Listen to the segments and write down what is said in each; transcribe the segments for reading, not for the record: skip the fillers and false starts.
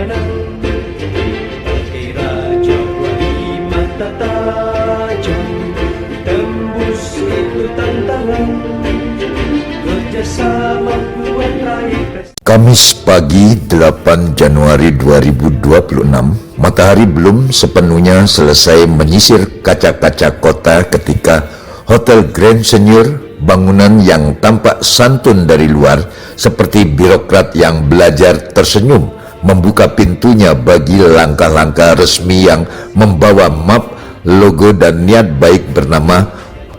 kadang-kadang pakai raja wali mata tajam, tembus itu tantangan, kerjasama buat raih prestasi. Kamis pagi 8 Januari 2026, matahari belum sepenuhnya selesai menyisir kaca-kaca kota ketika Hotel Grand Seigneur, bangunan yang tampak santun dari luar seperti birokrat yang belajar tersenyum, membuka pintunya bagi langkah-langkah resmi yang membawa map, logo dan niat baik bernama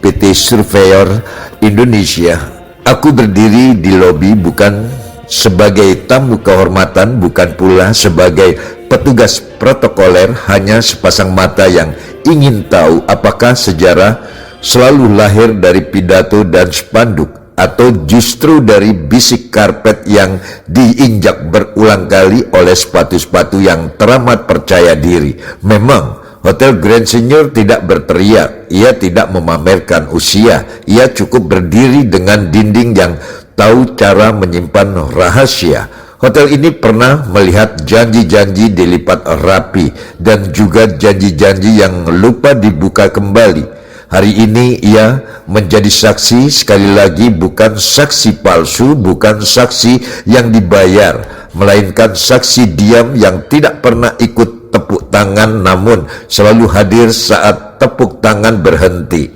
PT Surveyor Indonesia. Aku berdiri di lobi bukan sebagai tamu kehormatan, bukan pula sebagai petugas protokoler, hanya sepasang mata yang ingin tahu apakah sejarah selalu lahir dari pidato dan spanduk atau justru dari bisik karpet yang diinjak berulang kali oleh sepatu-sepatu yang teramat percaya diri. Memang Hotel Grand Seigneur tidak berteriak, ia tidak memamerkan usia, ia cukup berdiri dengan dinding yang tahu cara menyimpan rahasia. Hotel ini pernah melihat janji-janji dilipat rapi dan juga janji-janji yang lupa dibuka kembali. Hari ini ia menjadi saksi, sekali lagi bukan saksi palsu, bukan saksi yang dibayar, melainkan saksi diam yang tidak pernah ikut tepuk tangan namun selalu hadir saat tepuk tangan berhenti.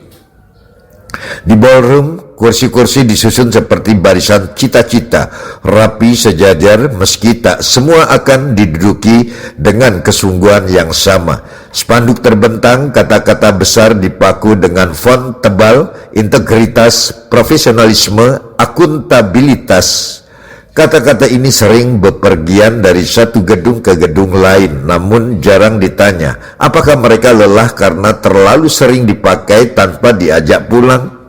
Di ballroom, kursi-kursi disusun seperti barisan cita-cita, rapi sejajar, meski tak semua akan diduduki dengan kesungguhan yang sama. Spanduk terbentang, kata-kata besar dipaku dengan font tebal, integritas, profesionalisme, akuntabilitas. Kata-kata ini sering bepergian dari satu gedung ke gedung lain, namun jarang ditanya, apakah mereka lelah karena terlalu sering dipakai tanpa diajak pulang?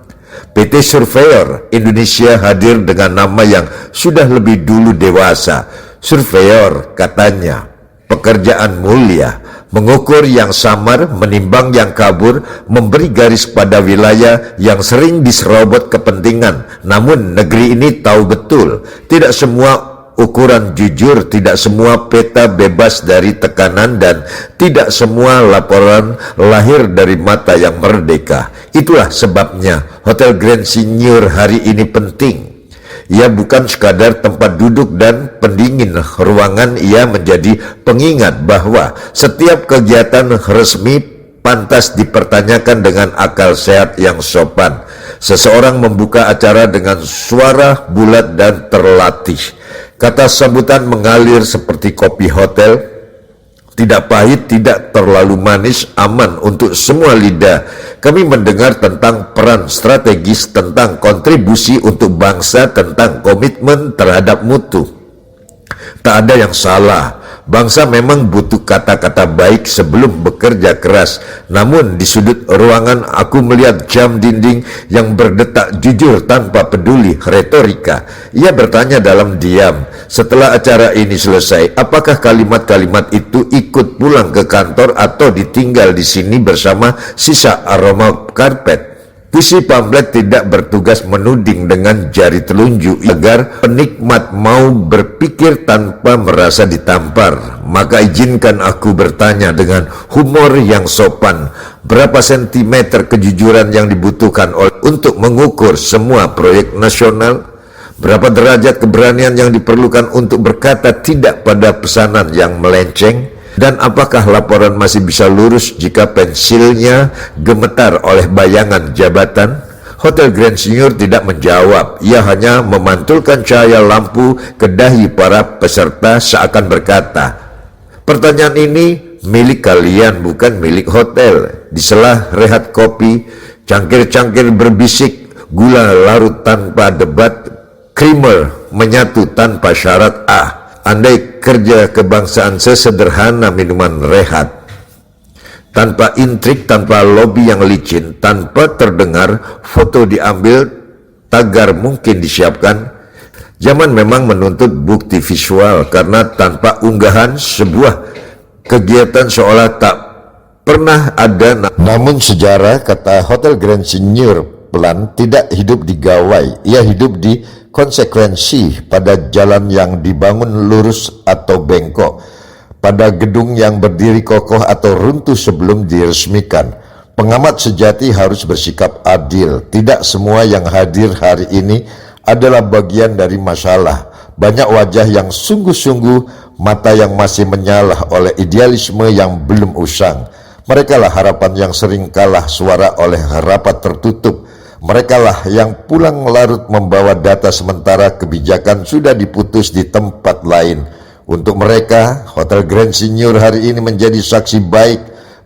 PT Surveyor Indonesia hadir dengan nama yang sudah lebih dulu dewasa. Surveyor, katanya, pekerjaan mulia, mengukur yang samar, menimbang yang kabur, memberi garis pada wilayah yang sering diserobot kepentingan. Namun negeri ini tahu betul, tidak semua ukuran jujur, tidak semua peta bebas dari tekanan, dan tidak semua laporan lahir dari mata yang merdeka. Itulah sebabnya Hotel Grand Seigneur hari ini penting. Ia bukan sekadar tempat duduk dan pendingin ruangan, ia menjadi pengingat bahwa setiap kegiatan resmi pantas dipertanyakan dengan akal sehat yang sopan. Seseorang membuka acara dengan suara bulat dan terlatih. Kata sambutan mengalir seperti kopi hotel, tidak pahit, tidak terlalu manis, aman untuk semua lidah. Kami mendengar tentang peran strategis, tentang kontribusi untuk bangsa, tentang komitmen terhadap mutu. Tak ada yang salah. Bangsa memang butuh kata-kata baik sebelum bekerja keras. Namun di sudut ruangan aku melihat jam dinding yang berdetak jujur tanpa peduli retorika. Ia bertanya dalam diam, setelah acara ini selesai, apakah kalimat-kalimat itu ikut pulang ke kantor atau ditinggal di sini bersama sisa aroma karpet? Puisi pamflet tidak bertugas menuding dengan jari telunjuk agar penikmat mau berpikir tanpa merasa ditampar. Maka izinkan aku bertanya dengan humor yang sopan, berapa sentimeter kejujuran yang dibutuhkan untuk mengukur semua proyek nasional? Berapa derajat keberanian yang diperlukan untuk berkata tidak pada pesanan yang melenceng? Dan apakah laporan masih bisa lurus jika pensilnya gemetar oleh bayangan jabatan? Hotel Grand Seigneur tidak menjawab. Ia hanya memantulkan cahaya lampu ke dahi para peserta seakan berkata, pertanyaan ini milik kalian, bukan milik hotel. Di sela rehat kopi, cangkir-cangkir berbisik, gula larut tanpa debat, krimer menyatu tanpa syarat. Andai kerja kebangsaan sesederhana minuman rehat, tanpa intrik, tanpa lobi yang licin, tanpa terdengar foto diambil, tagar mungkin disiapkan. Zaman memang menuntut bukti visual, karena tanpa unggahan sebuah kegiatan seolah tak pernah ada. Namun sejarah, kata Hotel Grand Seigneur pelan, tidak hidup di gawai, ia hidup di konsekuensi pada jalan yang dibangun lurus atau bengkok. pada gedung yang berdiri kokoh atau runtuh sebelum diresmikan. Pengamat sejati harus bersikap adil. Tidak semua yang hadir hari ini adalah bagian dari masalah. Banyak wajah yang sungguh-sungguh, mata yang masih menyala oleh idealisme yang belum usang. Merekalah harapan yang sering kalah suara oleh rapat tertutup. Merekalah yang pulang larut membawa data sementara kebijakan sudah diputus di tempat lain. Untuk mereka, Hotel Grand Senior hari ini menjadi saksi baik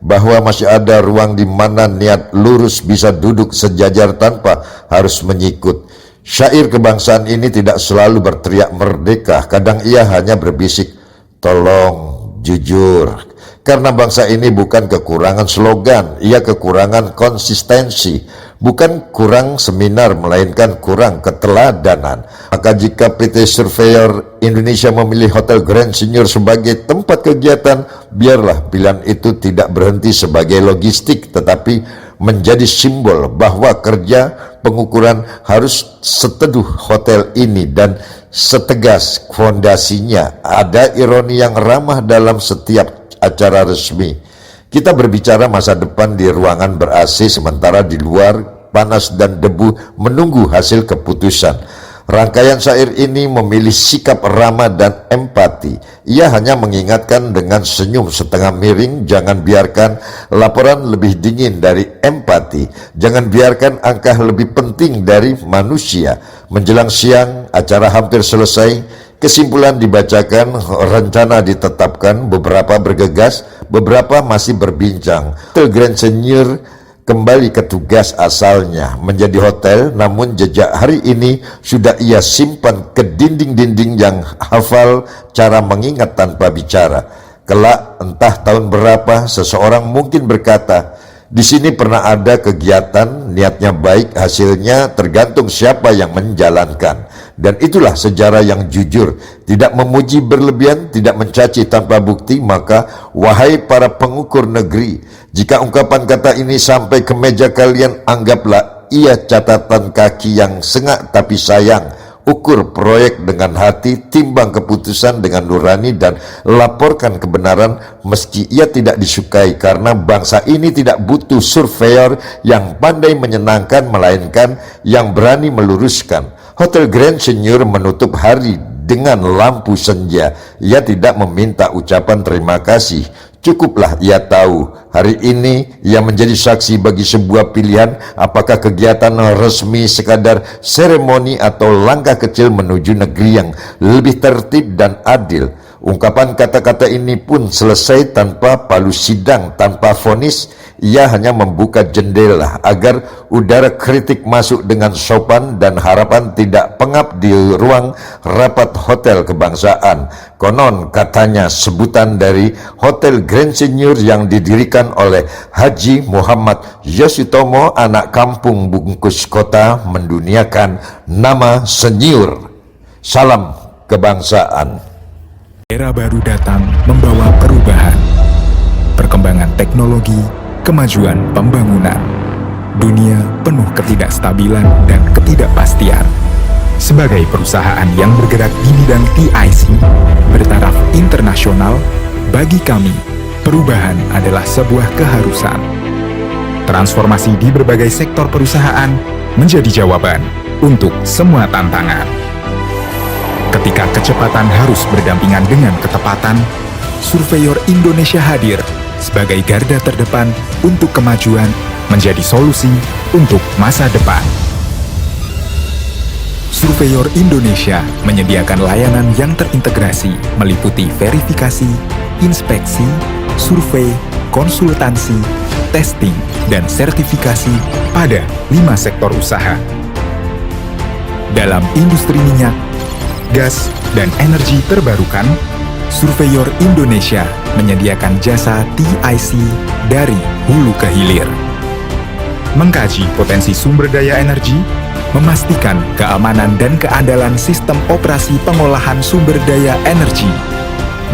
bahwa masih ada ruang di mana niat lurus bisa duduk sejajar tanpa harus menyikut. Syair kebangsaan ini tidak selalu berteriak merdeka, kadang ia hanya berbisik, tolong jujur. Karena bangsa ini bukan kekurangan slogan, ia kekurangan konsistensi. Bukan kurang seminar, melainkan kurang keteladanan. Maka jika PT Surveyor Indonesia memilih Hotel Grand Senior sebagai tempat kegiatan, biarlah pilihan itu tidak berhenti sebagai logistik, tetapi menjadi simbol bahwa kerja pengukuran harus seteduh hotel ini dan setegas fondasinya. Ada ironi yang ramah dalam setiap acara resmi. Kita berbicara masa depan di ruangan ber-AC, sementara di luar panas dan debu menunggu hasil keputusan. Rangkaian syair ini memilih sikap ramah dan empati. Ia hanya mengingatkan dengan senyum setengah miring, jangan biarkan laporan lebih dingin dari empati. Jangan biarkan angka lebih penting dari manusia. Menjelang siang, acara hampir selesai. Kesimpulan dibacakan, rencana ditetapkan, beberapa bergegas, beberapa masih berbincang. Hotel Grand Senior kembali ke tugas asalnya, menjadi hotel, namun jejak hari ini sudah ia simpan ke dinding-dinding yang hafal cara mengingat tanpa bicara. Kelak entah tahun berapa seseorang mungkin berkata, di sini pernah ada kegiatan, niatnya baik, hasilnya tergantung siapa yang menjalankan. Dan itulah sejarah yang jujur, tidak memuji berlebihan, tidak mencaci tanpa bukti. Maka wahai para pengukur negeri, jika ungkapan kata ini sampai ke meja kalian, anggaplah ia catatan kaki yang sengak tapi sayang. Ukur proyek dengan hati, timbang keputusan dengan nurani, dan laporkan kebenaran meski ia tidak disukai, karena bangsa ini tidak butuh surveyor yang pandai menyenangkan, melainkan yang berani meluruskan. Hotel Grand Senior menutup hari dengan lampu senja. Ia tidak meminta ucapan terima kasih. Cukuplah ia tahu hari ini ia menjadi saksi bagi sebuah pilihan, apakah kegiatan resmi sekadar seremoni atau langkah kecil menuju negeri yang lebih tertib dan adil. Ungkapan kata-kata ini pun selesai tanpa palu sidang, tanpa vonis. Ia hanya membuka jendela agar udara kritik masuk dengan sopan dan harapan tidak pengap di ruang rapat hotel kebangsaan. Konon katanya sebutan dari Hotel Grand Senior yang didirikan oleh Haji Muhammad Yosutomo, anak kampung bungkus kota, menduniakan nama senior. Salam kebangsaan. Era baru datang membawa perubahan, perkembangan teknologi, kemajuan pembangunan. Dunia penuh ketidakstabilan dan ketidakpastian. Sebagai perusahaan yang bergerak di bidang TIC bertaraf internasional, bagi kami, perubahan adalah sebuah keharusan. Transformasi di berbagai sektor perusahaan menjadi jawaban untuk semua tantangan. Ketika kecepatan harus berdampingan dengan ketepatan, Surveyor Indonesia hadir sebagai garda terdepan untuk kemajuan, menjadi solusi untuk masa depan. Surveyor Indonesia menyediakan layanan yang terintegrasi meliputi verifikasi, inspeksi, survei, konsultansi, testing, dan sertifikasi pada 5 sektor usaha. Dalam industri minyak, gas, dan energi terbarukan, Surveyor Indonesia menyediakan jasa TIC dari hulu ke hilir. Mengkaji potensi sumber daya energi, memastikan keamanan dan keandalan sistem operasi pengolahan sumber daya energi,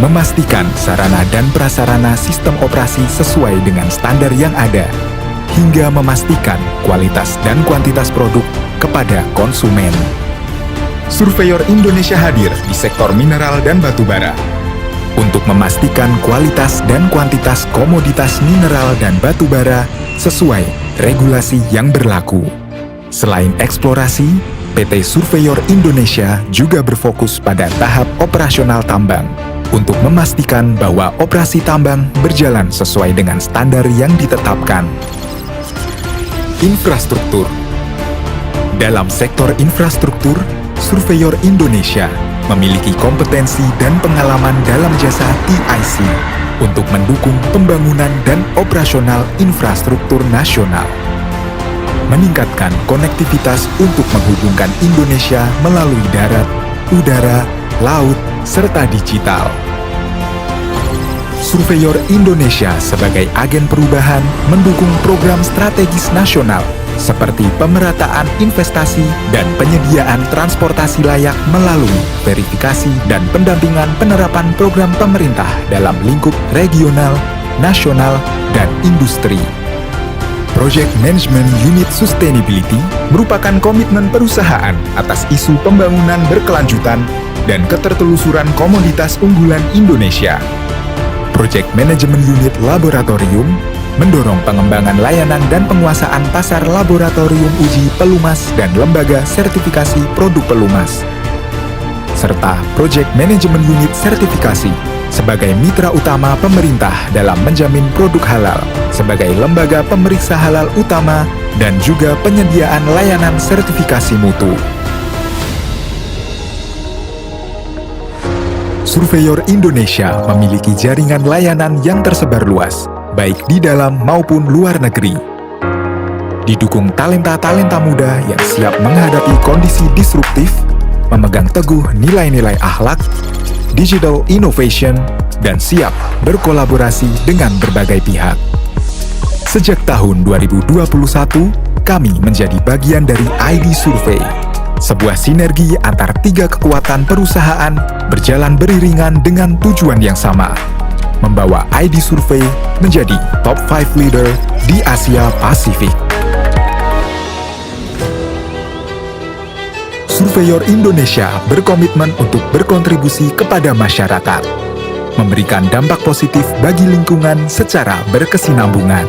memastikan sarana dan prasarana sistem operasi sesuai dengan standar yang ada, hingga memastikan kualitas dan kuantitas produk kepada konsumen. Surveyor Indonesia hadir di sektor mineral dan batu bara, untuk memastikan kualitas dan kuantitas komoditas mineral dan batu bara sesuai regulasi yang berlaku. Selain eksplorasi, PT Surveyor Indonesia juga berfokus pada tahap operasional tambang untuk memastikan bahwa operasi tambang berjalan sesuai dengan standar yang ditetapkan. Infrastruktur. Dalam sektor infrastruktur, Surveyor Indonesia memiliki kompetensi dan pengalaman dalam jasa TIC untuk mendukung pembangunan dan operasional infrastruktur nasional, meningkatkan konektivitas untuk menghubungkan Indonesia melalui darat, udara, laut, serta digital. Surveyor Indonesia sebagai agen perubahan mendukung program strategis nasional seperti pemerataan investasi dan penyediaan transportasi layak melalui verifikasi dan pendampingan penerapan program pemerintah dalam lingkup regional, nasional, dan industri. Project Management Unit Sustainability merupakan komitmen perusahaan atas isu pembangunan berkelanjutan dan ketertelusuran komoditas unggulan Indonesia. Project Management Unit Laboratorium mendorong pengembangan layanan dan penguasaan pasar laboratorium uji pelumas dan lembaga sertifikasi produk pelumas, serta Project Management Unit Sertifikasi sebagai mitra utama pemerintah dalam menjamin produk halal sebagai lembaga pemeriksa halal utama dan juga penyediaan layanan sertifikasi mutu. Surveyor Indonesia memiliki jaringan layanan yang tersebar luas, baik di dalam maupun luar negeri. Didukung talenta-talenta muda yang siap menghadapi kondisi disruptif, memegang teguh nilai-nilai akhlak, digital innovation, dan siap berkolaborasi dengan berbagai pihak. Sejak tahun 2021, kami menjadi bagian dari ID Survey, sebuah sinergi antar 3 kekuatan perusahaan berjalan beriringan dengan tujuan yang sama, membawa ID Survey menjadi top 5 leader di Asia Pasifik. Surveyor Indonesia berkomitmen untuk berkontribusi kepada masyarakat, memberikan dampak positif bagi lingkungan secara berkesinambungan.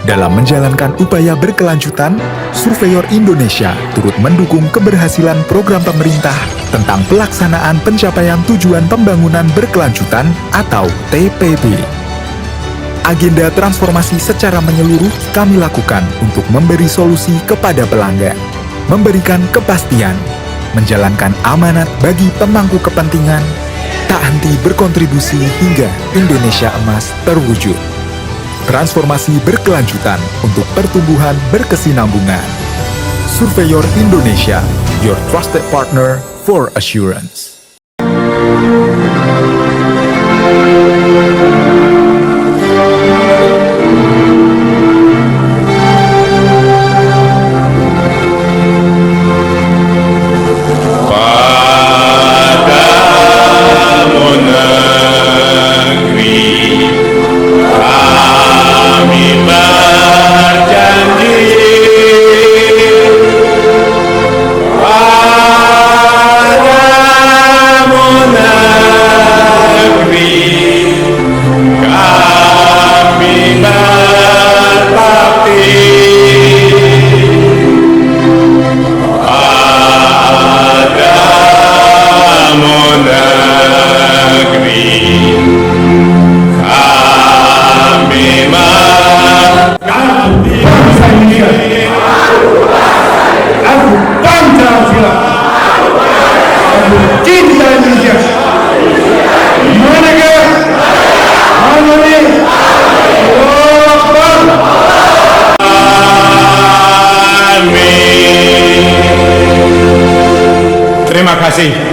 Dalam menjalankan upaya berkelanjutan, Surveyor Indonesia turut mendukung keberhasilan program pemerintah tentang pelaksanaan pencapaian tujuan pembangunan berkelanjutan atau TPB. Agenda transformasi secara menyeluruh kami lakukan untuk memberi solusi kepada pelanggan, memberikan kepastian, menjalankan amanat bagi pemangku kepentingan, tak henti berkontribusi hingga Indonesia Emas terwujud. Transformasi berkelanjutan untuk pertumbuhan berkesinambungan. Surveyor Indonesia, your trusted partner for assurance. Terima kasih.